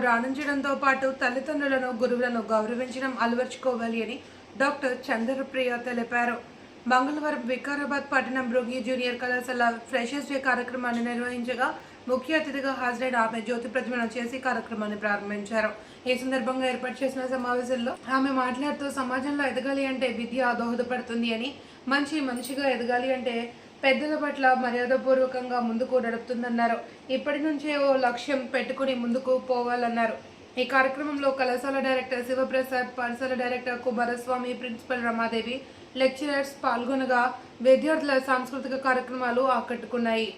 రాణించడంతో పాటు తల్లిదండ్రులను గురువులను గౌరవించడం అలవర్చుకోవాలి అని డాక్టర్ చంద్రప్రియ తెలిపారు. మంగళవారం వికారాబాద్ పట్టణం భృంగి జూనియర్ కళాశాల ఫ్రెషర్స్ డే కార్యక్రమాన్ని నిర్వహించగా ముఖ్య అతిథిగా హాజరైన ఆమె జ్యోతి ప్రతిమను చేసి కార్యక్రమాన్ని ప్రారంభించారు. ఈ సందర్భంగా ఏర్పాటు చేసిన సమావేశంలో ఆమె మాట్లాడుతూ సమాజంలో ఎదగాలి అంటే విద్య దోహదపడుతుంది అని, మనిషిగా ఎదగాలి అంటే పెద్దల పట్ల మర్యాదపూర్వకంగా ముందుకు నడుపుతుందన్నారు. ఇప్పటి నుంచే ఓ లక్ష్యం పెట్టుకుని ముందుకు పోవాలన్నారు. ఈ కార్యక్రమంలో కళాశాల డైరెక్టర్ శివప్రసాద్, పాఠశాల director Kumaraswamy, principal Ramadevi, lecturers పాల్గొనగా విద్యార్థుల సాంస్కృతిక కార్యక్రమాలు ఆకట్టుకున్నాయి.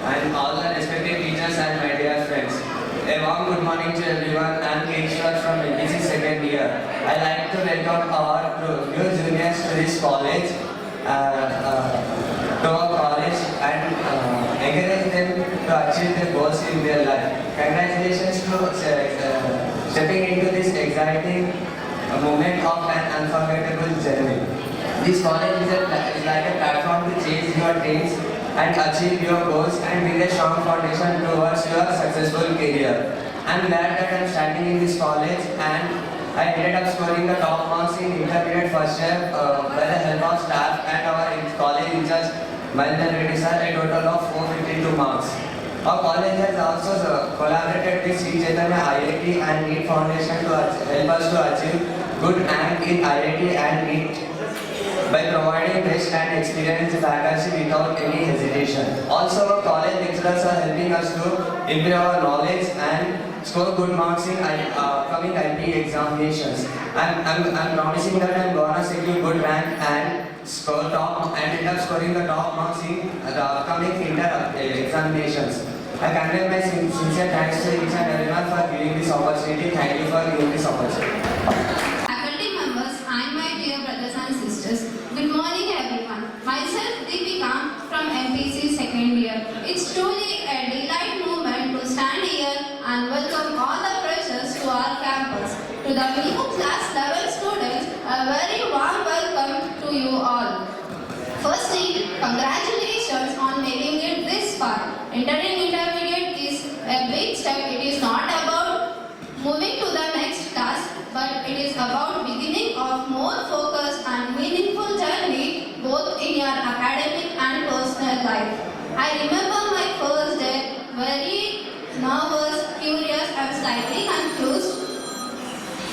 And all the respected teachers and my dear friends. A warm good morning to everyone. I am Keshwar from MPC second year. I like to welcome our new juniors to this college, and encourage them to achieve their goals in their life. Congratulations to stepping into this exciting moment of an unforgettable journey. This college is like a platform to chase your dreams and achieve your goals and build a strong foundation towards your successful career. I am glad that I am standing in this college, and I ended up scoring the top marks in intermediate first year by the help of staff and our college in charge Malindan Reddy sir, a total of 452 marks. Our college has also collaborated with Sri Chaitanya IIT and NEET Foundation to help us to achieve good rank in IIT and NEET by providing best and experienced faculty without any hesitation. Also, our college lecturers are helping us to improve our knowledge and score good marks in upcoming IP examinations. I'm promising that I'm gonna secure good rank and score top and end up scoring the top marks in the upcoming inter examinations. I convey my sincere thanks to each and everyone for giving this opportunity. Thank you for giving this opportunity. Faculty members and my dear brothers and sisters, good morning everyone. Myself Deepika from MPC second year. It's truly a delight moment to stand here and welcome all the freshers to our campus. To the new class 11 students, a very warm welcome to you all. Firstly, congratulations on making it this far. Entering intermediate is a big step. It is not about moving to the next class, but it is about beginning of more focused and meaningful journey both in your academic and personal life. I remember my first day very nervous, curious and slightly confused,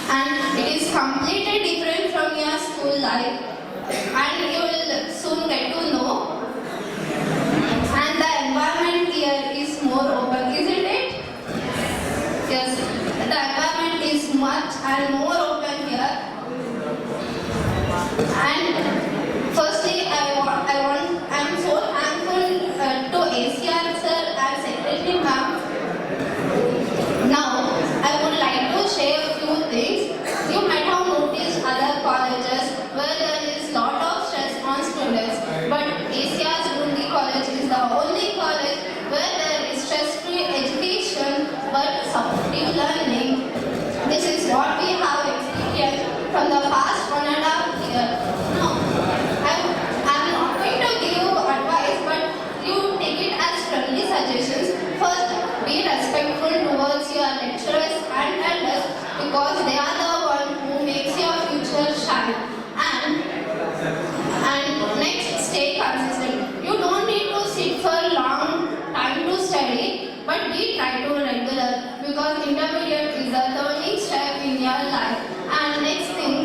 and it is completely different from your school life, and you will soon get to know. And the environment here is more open, isn't it? Yes, the environment is much and more open here. And firstly, I'm so thankful to ACR sir and Secretary ma'am. Now, I would like to share a few things. You might have noticed other colleges where there is lot of stress on students, but ACR's Bundi College is the only college where there is stress-free education but supportive learning. This is what we have experienced from the past 1.5 years. Now, I'm not going to give you advice, but you take it as friendly suggestions. First, be respectful towards your lecturers and elders because they are the one who makes your future shine. And next, stay consistent. You don't need to sit for a long time to study, but be try to regular because intermediate is the turning step in your life. And next thing,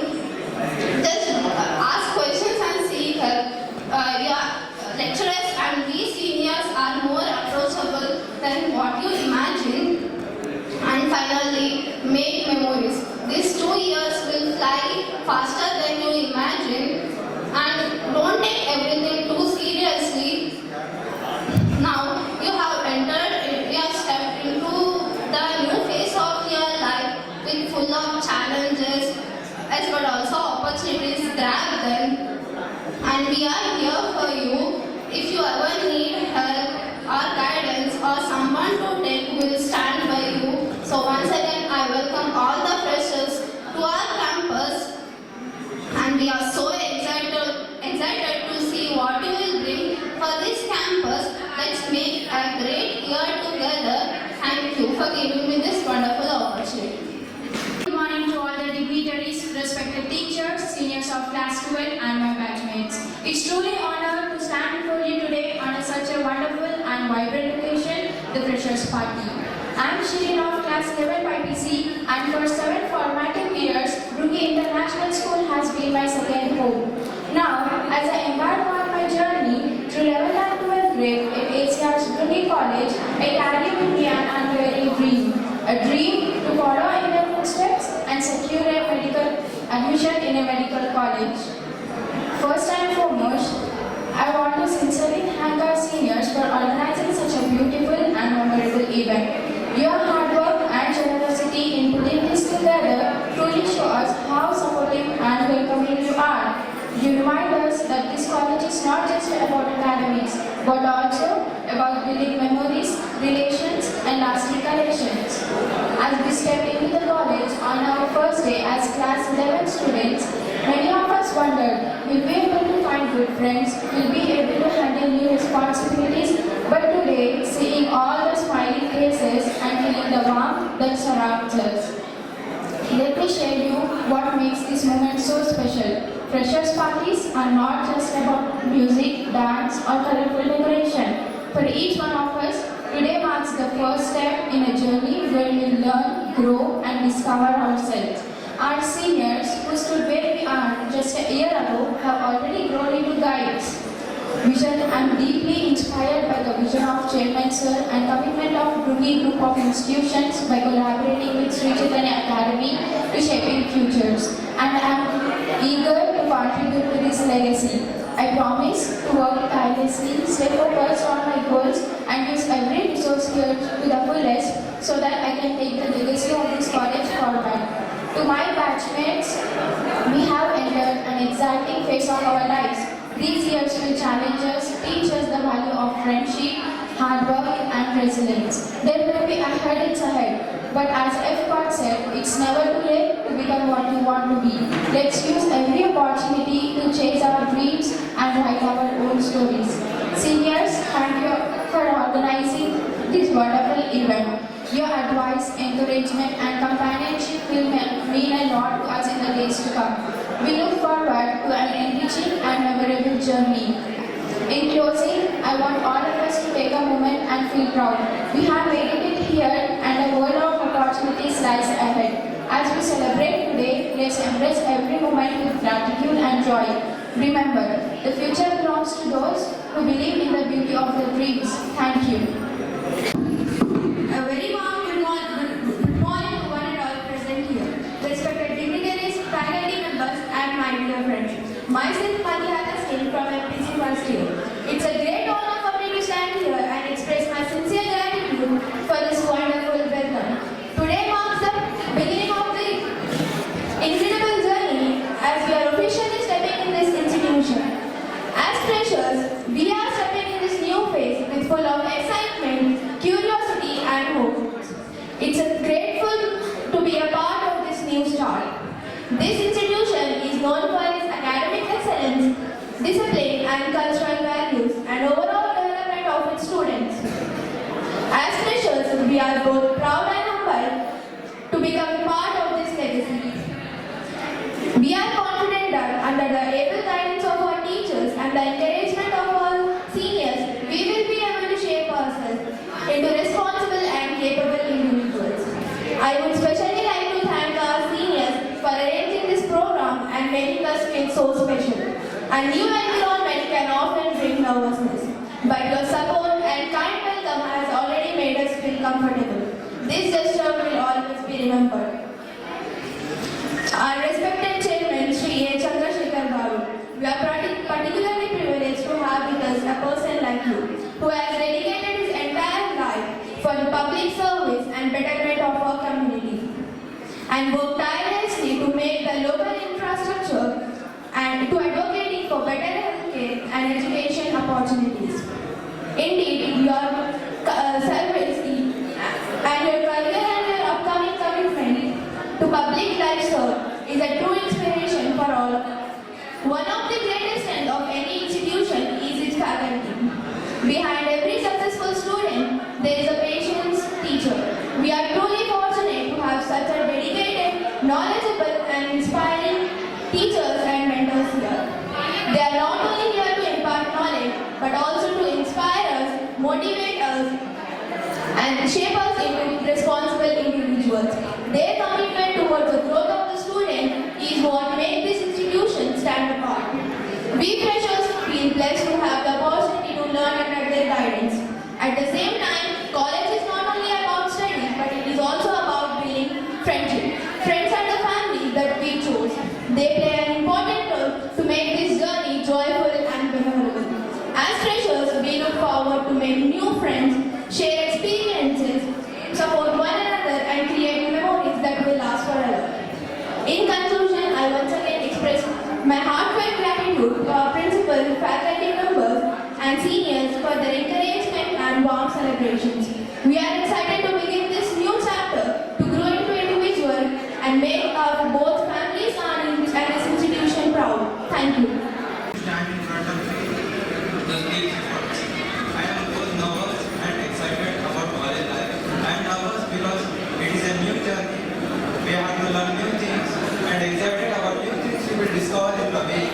just ask questions and seek help. Your lecturers and we seniors are more approachable than what you imagine. And finally, make memories. These 2 years will fly faster than you imagine. And don't take everything too seriously. Now, you have entered your step into the new phase of your life with full of challenges as but also opportunities. Grab them. And we are here for you. If you ever need help or guidance or someone to take, will stand by you. So once again, I welcome all the freshers to our campus, and we are so excited to see what you will bring for this campus. Let's make a great year together. Thank you for giving me this wonderful opportunity. Good morning to all the dignitaries, respected teachers, seniors of class 12 and my batchmates. It's truly an honor to stand before you today on such a wonderful and vibrant occasion, the Freshers Party. I'm Shirin of class 11 YPC, and for 7 formative years, Brookie International School has been my second home. Now, as I embark on my journey through 11th and 12th grade at ACR's Brookie College, I carry with me an unwavering dream. A dream to follow in their footsteps and secure a medical admission in a medical college. First and foremost, I want to sincerely thank our seniors for organizing such a beautiful and memorable event. Your hard work and generosity in putting this together truly show us how supportive and welcoming you are. You remind us that this college is not just about academics, but also about building memories, relations, and lasting connections. As we step into the college on our first day as class 11 students, many of us wondered, will we be able to find good friends, will we be able to handle new responsibilities, but today, seeing all the smiling faces and feeling the warmth that surrounds us. Let me share you what makes this moment so special. Freshers parties are not just about music, dance, or colorful decoration. For each one of us, today marks the first step in a journey where we learn, grow, and discover ourselves. Our seniors, who stood where we are just a year ago, have already grown into guides. I'm deeply inspired by the vision of Chairman Sir and commitment of Brookie Group of Institutions by collaborating with Sri Chaitanya Academy to shaping futures. And I am eager to contribute to this legacy. I promise to work tirelessly, stay focused on my goals, and use every resource here to the fullest so that I can take the legacy of this college forward. To my batchmates, we have entered an exciting phase of our lives. These years will challenge us, teach us the value of friendship, hard work and resilience. There may be headaches ahead, but as F. said, it's never too late to become what you want to be. Let's use every opportunity to chase our dreams and write our own stories. Seniors, thank you for organizing this wonderful event. Your advice, encouragement and companionship will mean a lot to us in the days to come. We look forward to an enriching and memorable journey. In closing, I want all of us to take a moment and feel proud. We have made it here and a world of opportunities lies ahead. As we celebrate today, let's embrace every moment with gratitude and joy. Remember, the future belongs to those who believe in the beauty of their dreams. Thank you. A very warm good morning to one and all present here. Respected dignitaries, faculty members, and my dear friends. Myself, Madhyata Singh from MPC first year. It's a great honor for me to stand here and express my sincere gratitude for this wonderful welcome. Today marks the beginning of the incredible journey as we are officially stepping in this institution. As freshers, we are stepping in this new phase with full of excitement, curiosity and hope. It's grateful to be a part of this new start. This institution is known for its academic excellence, discipline and cultural values and overall development of its students. As freshers, we are both proud and humbled to become part of this legacy. We are confident that under the able guidance of our teachers and the encouragement of our seniors, we will be able to shape ourselves into responsible and capable individuals. I would especially like to thank our seniors for arranging this program and making us feel so special. A new environment can often bring nervousness, but your support and kind welcome has already made us feel comfortable. This gesture will always be remembered. Our respected chairman, Sri A. Chandrasekhar Garu, we are particularly privileged to have with us a person like you, who has dedicated his entire life for the public service and betterment of our community, and worked tirelessly to make the local infrastructure and to advocating for better healthcare and education opportunities. Indeed, your service and your career and your upcoming commitment to public life is a true inspiration for all of us. One of the greatest strengths of any institution is its faculty. Behind every successful student, there is a patient teacher. We are truly fortunate to have such a dedicated, knowledgeable and inspiring teachers and mentors here. They are not only here to impart knowledge, but also to inspire us, motivate us, and shape us into responsible individuals. Their commitment towards the growth of the student is what makes this institution stand apart. We freshers feel blessed to have the opportunity to learn under their guidance. At the same time, college is not only about studies, but it is also about building friendship. Friends are the family that we chose. They play an important role to make this journey joyful and memorable. As freshers, we look forward to make new friends, share experiences, support one another and create memories that will last forever. In conclusion, I once again express my heartfelt gratitude to our principal, faculty members and seniors for their encouragement and warm celebrations. We are excited to begin this new chapter to grow into individual and make our both families and this institution proud. Thank you. Stand in front of the stage. I am both nervous and excited about college life. I am nervous because it is a new journey. We have to learn new things and excited about new things we will discover in the way.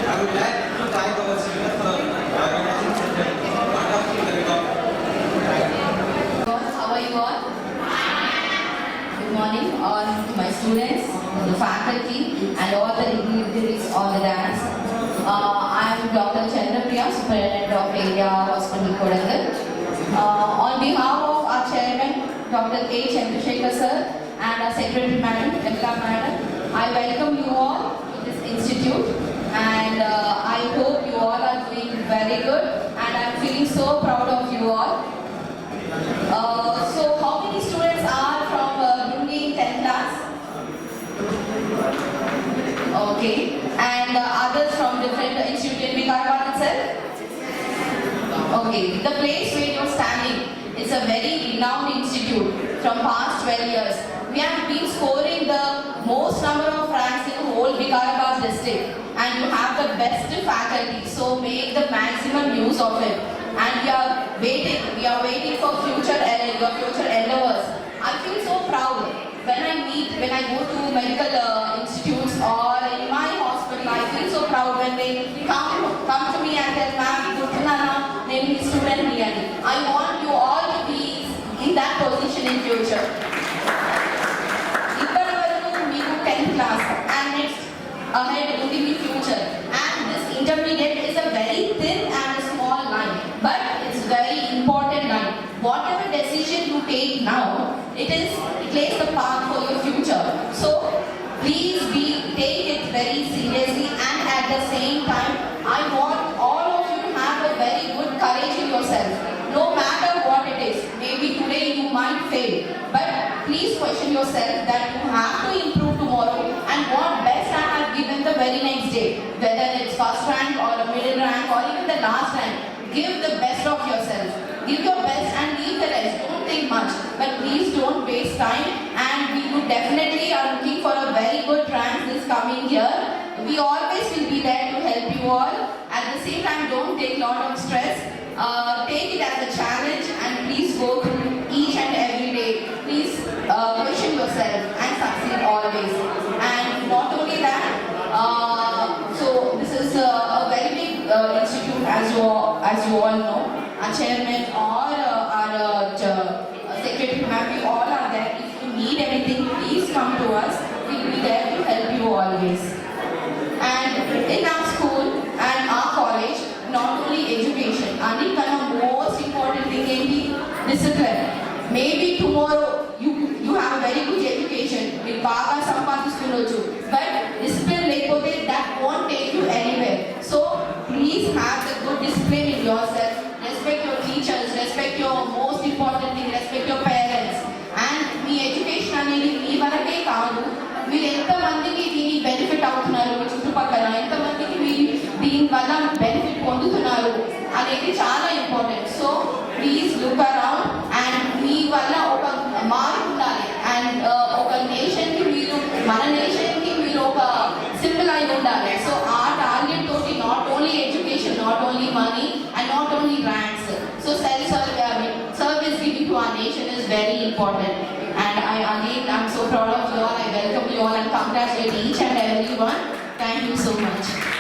I would like to thank our senior for organizing such a wonderful welcome. How are you all? Good morning all my students, the faculty and all the dignitaries on the dance. I am Dr. Chandrapriya, Superintendent of Area Hospital Kodangal. On behalf of our Chairman, Dr. A. Chandrasekhar Sir and our Secretary Madam, Emla Madam, I welcome you all to this institute and I hope you all are doing very good and I am feeling so proud of you all. So how many students are from Brunei 10th class? Okay. And others from different institute in Vikarabad itself? University. The place where you're standing is a very renowned institute from past 12 years. We have been scoring the most number of ranks in the whole Vikarabad district, and you have the best faculty, so make the maximum use of it. And we are waiting for your future endeavors. I feel so proud when I go to medical institutes or in my hospital. I feel so proud when they come to me and tell, ma'am, Gurtunana, name is student here. I want you all to be in that position in future. Ippadi meeku 10th class and next ahead in the future. And this intermediate is a very thin and a small line, but it's very important line. Whatever decision you take now, it lays the path for your future. So please take it very seriously, and at the same time, I want all of you to have a very good courage in yourself. No matter what it is, maybe today you might fail, but please question yourself that you have to improve tomorrow and what best I have given the very next day. Whether it's first rank or a middle rank or even the last rank, give the best of yourself. Give your best and leave the rest. Don't think much, but please don't waste time. And we would definitely are looking for a very good rank this coming year. We always will be there to help you all. At the same time, don't take a lot of stress. Take it as a challenge and please go through each and every day. Please question yourself and succeed always. And not only that, so this is a very big institute, as you all know. Our chairman or our secretary, ma'am, we all are there. If you need anything, please come to us. We'll be there to help you always. And in our school and our college, not only education, the most important thing is discipline. Maybe tomorrow you have a very good education, with baga sampadistunochu, but discipline lekote that won't take you anywhere. So please have the good discipline in yourself. Respect your teachers, respect your most important thing, respect your parents. And me education అనేది మీ వరకే కాదు, మీరు ఎంతమందికి దీని benefit అవుతున్నారు, మీ చుట్టుపక్కల ఎంతమందికి మీరు దీనివల్ల బెనిఫిట్ పొందుతున్నారు అనేది చాలా important. So please look around and మీ వల్ల ఒక మార్క్ ఉండాలి. అండ్ ఒక నేషన్కి మీరు, మన నేషన్కి మీరు ఒక సింబల్ అయి ఉండాలి. సో ఆ టార్గెట్ తోటి not only education, not only money and not only ranks. So service giving to our nation is very important. And I'm so proud of you all. I welcome you all and congratulate each and everyone. Thank you so much.